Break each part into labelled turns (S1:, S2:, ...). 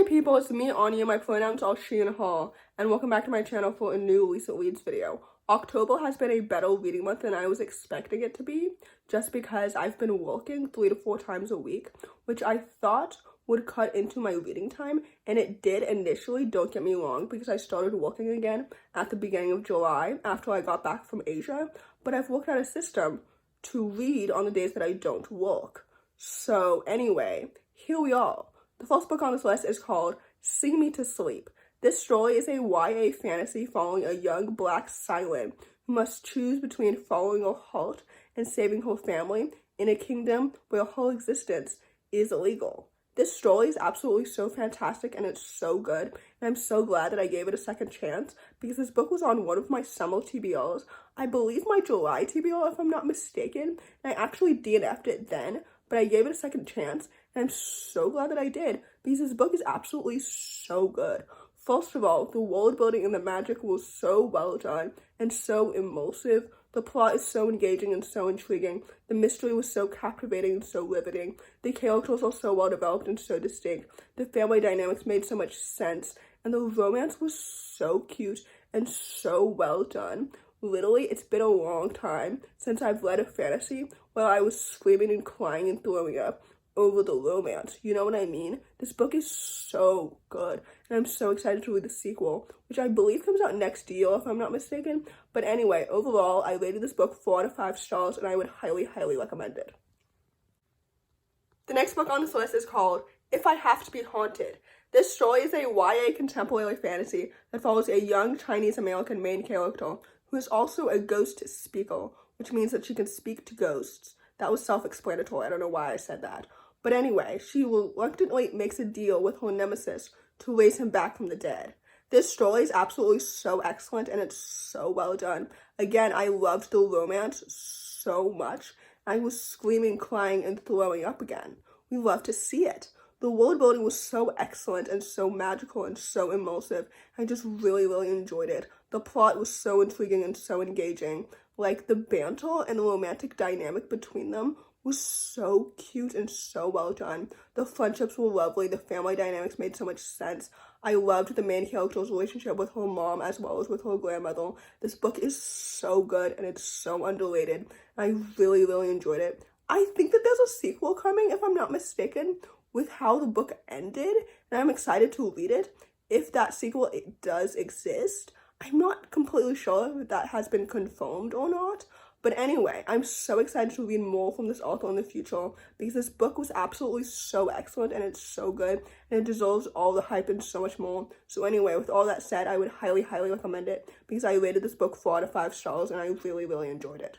S1: Hi people, it's me, Anja. My pronouns are she and her, and welcome back to my channel for a new recent reads video. October has been a better reading month than I was expecting it to be, just because I've been working 3 to 4 times a week, which I thought would cut into my reading time, and it did initially, don't get me wrong, because I started working again at the beginning of July after I got back from Asia, but I've worked out a system to read on the days that I don't work. So anyway, here we are. The first book on this list is called Sing Me to Sleep. This story is a YA fantasy following a young black siren who must choose between following her heart and saving her family in a kingdom where her existence is illegal. This story is absolutely so fantastic and it's so good, and I'm so glad that I gave it a second chance because this book was on one of my summer TBRs. I believe my July TBR, if I'm not mistaken, and I actually DNF'd it then, but I gave it a second chance, and I'm so glad that I did because this book is absolutely so good. First of all, the world building and the magic was so well done and so immersive. The plot is so engaging and so intriguing. The mystery was so captivating and so riveting. The characters are so well developed and so distinct. The family dynamics made so much sense, and the romance was so cute and so well done. Literally, it's been a long time since I've read a fantasy where I was screaming and crying and throwing up over the romance. You know what I mean? This book is so good, and I'm so excited to read the sequel, which I believe comes out next year, if I'm not mistaken. But anyway, overall, I rated this book 4 out of 5 stars, and I would highly, highly recommend it. The next book on this list is called If I Have to Be Haunted. This story is a YA contemporary fantasy that follows a young Chinese-American main character who is also a ghost speaker, which means that she can speak to ghosts. That was self-explanatory. I don't know why I said that. But anyway, she reluctantly makes a deal with her nemesis to raise him back from the dead. This story is absolutely so excellent, and it's so well done. Again, I loved the romance so much. I was screaming, crying, and throwing up again. We love to see it. The world building was so excellent and so magical and so immersive. I just really, really enjoyed it. The plot was so intriguing and so engaging. Like, the banter and the romantic dynamic between them was so cute and so well done. The friendships were lovely. The family dynamics made so much sense. I loved the main character's relationship with her mom as well as with her grandmother. This book is so good and it's so underrated. I really, really enjoyed it. I think that there's a sequel coming, if I'm not mistaken, with how the book ended, and I'm excited to read it. If that sequel does exist, I'm not completely sure if that has been confirmed or not. But anyway, I'm so excited to read more from this author in the future because this book was absolutely so excellent and it's so good and it deserves all the hype and so much more. So anyway, with all that said, I would highly, highly recommend it because I rated this book 4 out of 5 stars and I really, really enjoyed it.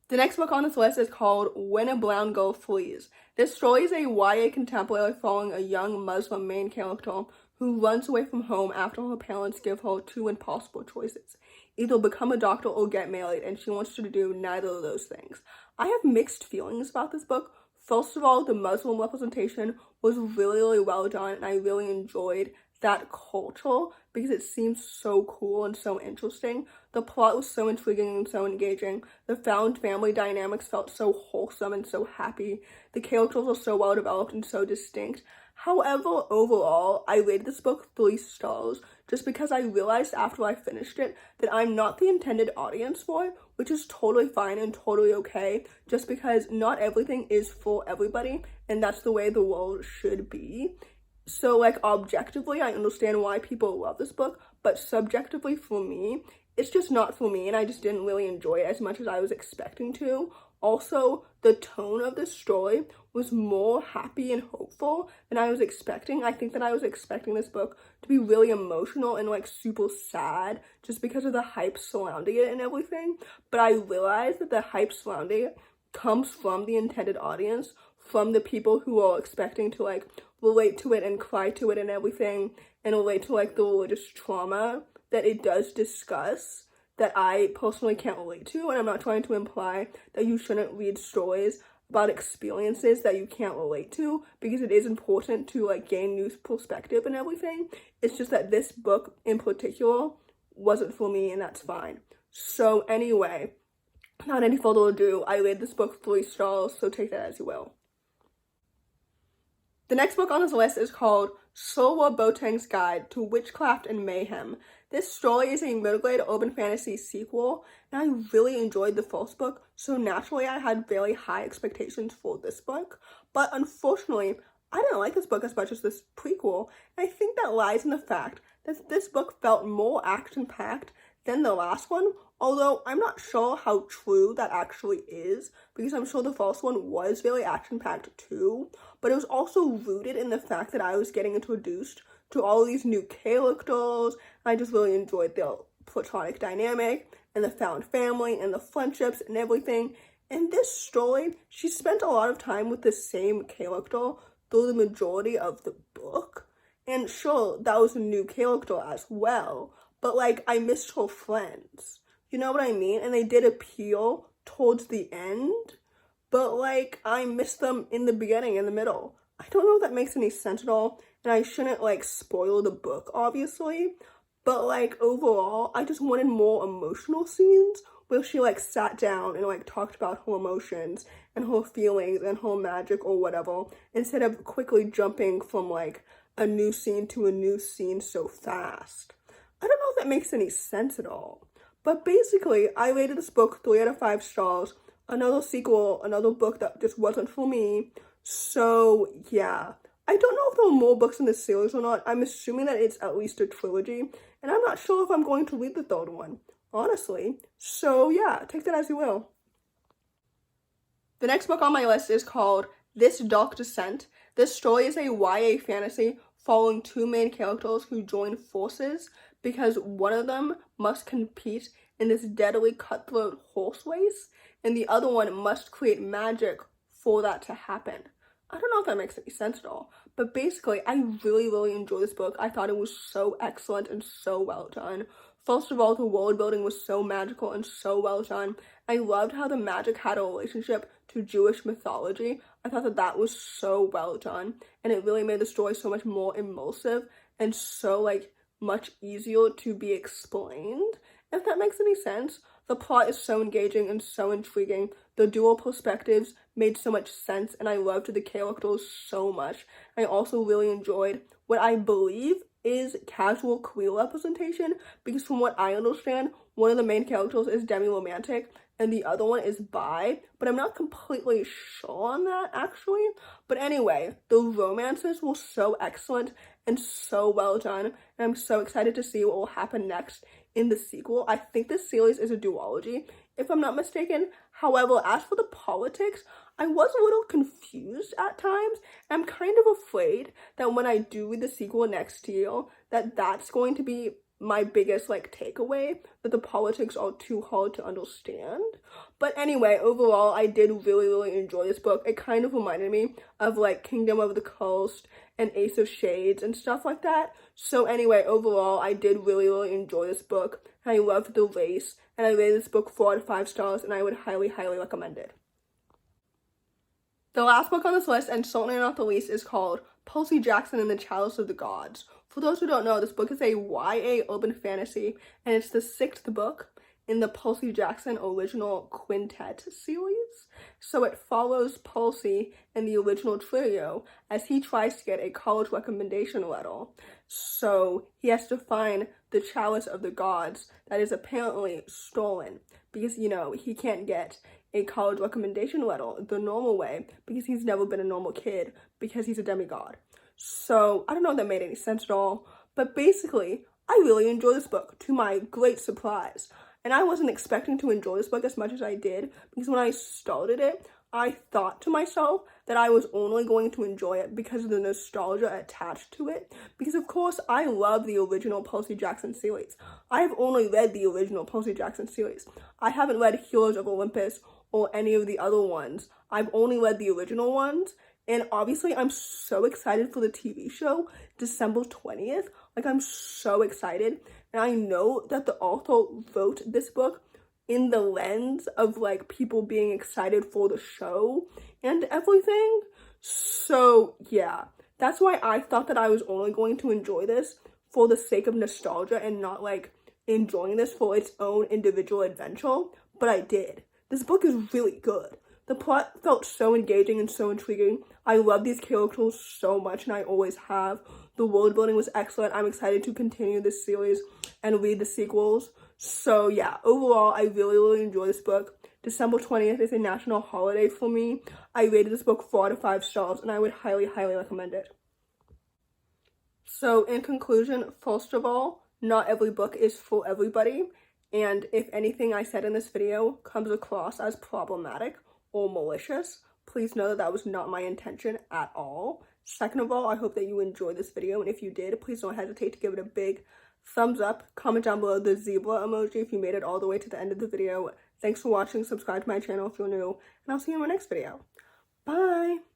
S1: The next book on this list is called When a Brown Girl Flees. This story is a YA contemporary following a young Muslim main character who runs away from home after her parents give her 2 impossible choices. Either become a doctor or get married, and she wants to do neither of those things. I have mixed feelings about this book. First of all, the Muslim representation was really, really well done, and I really enjoyed that culture because it seems so cool and so interesting. The plot was so intriguing and so engaging. The found family dynamics felt so wholesome and so happy. The characters were so well developed and so distinct. However, overall, I rated this book 3 stars just because I realized after I finished it that I'm not the intended audience for it, which is totally fine and totally okay, just because not everything is for everybody, and that's the way the world should be. So, like, objectively, I understand why people love this book, but subjectively for me, it's just not for me, and I just didn't really enjoy it as much as I was expecting to. Also, the tone of the story was more happy and hopeful than I was expecting. I think that I was expecting this book to be really emotional and, like, super sad just because of the hype surrounding it and everything, but I realized that the hype surrounding it comes from the intended audience, from the people who are expecting to, like, relate to it and cry to it and everything, and relate to, like, the religious trauma that it does discuss that I personally can't relate to. And I'm not trying to imply that you shouldn't read stories about experiences that you can't relate to, because it is important to, like, gain new perspective and everything. It's just that this book in particular wasn't for me, and that's fine. So anyway, without any further ado, I rated this book 3 stars, so take that as you will. The next book on this list is called Serwa Boateng's Guide to Witchcraft and Mayhem. This story is a middle-grade urban fantasy sequel, and I really enjoyed the first book, so naturally I had very high expectations for this book. But unfortunately, I didn't like this book as much as this prequel, and I think that lies in the fact that this book felt more action-packed than the last one, although I'm not sure how true that actually is, because I'm sure the first one was very action-packed too, but it was also rooted in the fact that I was getting introduced to all of these new characters, and I just really enjoyed their platonic dynamic, and the found family, and the friendships, and everything. In this story, she spent a lot of time with the same character through the majority of the book, and sure, that was a new character as well, but like, I missed her friends. You know what I mean? And they did appear towards the end, but like, I missed them in the beginning, in the middle. I don't know if that makes any sense at all, and I shouldn't like spoil the book, obviously, but like, overall, I just wanted more emotional scenes where she like sat down and like talked about her emotions and her feelings and her magic or whatever, instead of quickly jumping from like a new scene to a new scene so fast. I don't know if that makes any sense at all. But basically, I rated this book 3 out of 5 stars. Another sequel, another book that just wasn't for me. So, yeah. I don't know if there are more books in this series or not. I'm assuming that it's at least a trilogy. And I'm not sure if I'm going to read the third one, honestly. So, yeah, take that as you will. The next book on my list is called This Dark Descent. This story is a YA fantasy following 2 main characters who join forces because one of them must compete in this deadly cutthroat horse race, and the other one must create magic for that to happen. I don't know if that makes any sense at all, but basically, I really enjoyed this book. I thought it was so excellent and so well done. First of all, the world building was so magical and so well done. I loved how the magic had a relationship to Jewish mythology. I thought that that was so well done, and it really made the story so much more immersive and so like much easier to be explained, if that makes any sense. The plot is so engaging and so intriguing. The dual perspectives made so much sense, and I loved the characters so much. I also really enjoyed what I believe is casual queer representation, because from what I understand, one of the main characters is demi-romantic and the other one is bi, but I'm not completely sure on that actually. But anyway, the romances were so excellent and so well done, and I'm so excited to see what will happen next in the sequel. I think this series is a duology, if I'm not mistaken. However, as for the politics, I was a little confused at times. I'm kind of afraid that when I do read the sequel next year, that's going to be my biggest like takeaway, that the politics are too hard to understand. But anyway, overall, I did really enjoy this book. It kind of reminded me of like Kingdom of the Coast and Ace of Shades and stuff like that. So anyway, overall, I did really enjoy this book. I loved the race, and I rated this book 4 out of 5 stars, and I would highly recommend it. The last book on this list, and certainly not the least, is called Percy Jackson and the Chalice of the Gods. For those who don't know, this book is a YA urban fantasy, and it's the 6th book in the Percy Jackson original quintet series. So it follows Percy and the original trio as he tries to get a college recommendation letter. So he has to find the Chalice of the Gods that is apparently stolen, because, you know, he can't get a college recommendation letter the normal way because he's never been a normal kid because he's a demigod. So I don't know if that made any sense at all, but basically, I really enjoyed this book, to my great surprise. And I wasn't expecting to enjoy this book as much as I did, because when I started it, I thought to myself that I was only going to enjoy it because of the nostalgia attached to it. Because of course, I love the original Percy Jackson series. I have only read the original Percy Jackson series. I haven't read Heroes of Olympus or any of the other ones. I've only read the original ones. And obviously, I'm so excited for the TV show, December 20th. Like, I'm so excited. And I know that the author wrote this book in the lens of, like, people being excited for the show and everything. So, yeah. That's why I thought that I was only going to enjoy this for the sake of nostalgia and not, like, enjoying this for its own individual adventure. But I did. This book is really good. The plot felt so engaging and so intriguing. I love these characters so much, and I always have. The world building was excellent. I'm excited to continue this series and read the sequels. So yeah, overall, I really enjoy this book. December 20th is a national holiday for me. I rated this book 4 out of 5 stars, and I would highly recommend it. So in conclusion, first of all, not every book is for everybody, and if anything I said in this video comes across as problematic or malicious, please know that that was not my intention at all. Second of all, I hope that you enjoyed this video, and if you did, please don't hesitate to give it a big thumbs up. Comment down below the zebra emoji if you made it all the way to the end of the video. Thanks for watching. Subscribe to my channel if you're new, and I'll see you in my next video. Bye!